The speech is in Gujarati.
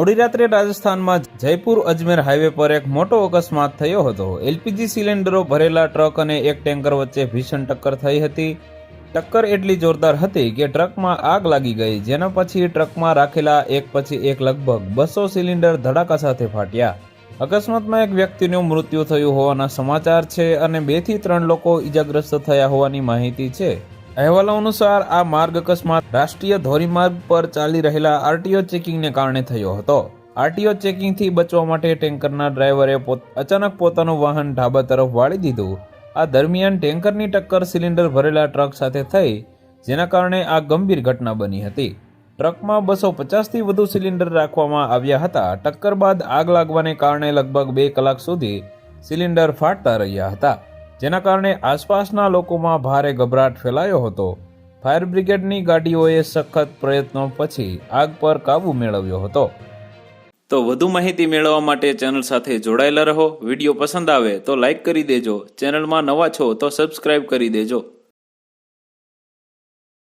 મોડી રાત્રે રાજસ્થાનમાં જયપુર અજમેર હાઈવે પર એક મોટો અકસ્માત થયો હતો। એલપીજી સિલિન્ડરો ભરેલા ટ્રક અને એક ટેન્કર વચ્ચે ભીષણ ટક્કર થઈ હતી। ટક્કર એટલી જોરદાર હતી કે ટ્રકમાં આગ લાગી ગઈ, જેના પછી ટ્રકમાં રાખેલા એક પછી એક લગભગ 200 સિલિન્ડર ધડાકા સાથે ફાટ્યા। અકસ્માતમાં એક વ્યક્તિનું મૃત્યુ થયું હોવાના સમાચાર છે અને 2 થી 3 લોકો ઈજાગ્રસ્ત થયા હોવાની માહિતી છે। અહેવાલો અનુસાર આ માર્ગ અકસ્માત રાષ્ટ્રીય ધોરીમાર્ગ પર ચાલી રહેલા આરટીઓ ચેકિંગને કારણે થયો હતો। આરટીઓ ચેકિંગથી બચવા માટે ટેન્કરના ડ્રાઈવરે અચાનક પોતાનું વાહન ઢાબા તરફ વાળી દીધું। આ દરમિયાન ટેન્કરની ટક્કર સિલિન્ડર ભરેલા ટ્રક સાથે થઈ, જેના કારણે આ ગંભીર ઘટના બની હતી। ટ્રકમાં 250થી વધુ સિલિન્ડર રાખવામાં આવ્યા હતા। ટક્કર બાદ આગ લાગવાને કારણે લગભગ 2 કલાક સુધી સિલિન્ડર ફાટતા રહ્યા હતા, જેના કારણે આસપાસના લોકોમાં ભારે ગભરાટ ફેલાયો હતો। ફાયર બ્રિગેડની ગાડીઓએ સખત પ્રયત્નો પછી આગ પર કાબૂ મેળવ્યો હતો। તો વધુ માહિતી મેળવવા માટે ચેનલ સાથે જોડાયેલા રહો। વિડીયો પસંદ આવે તો લાઈક કરી દેજો। ચેનલમાં નવા છો તો સબસ્ક્રાઇબ કરી દેજો।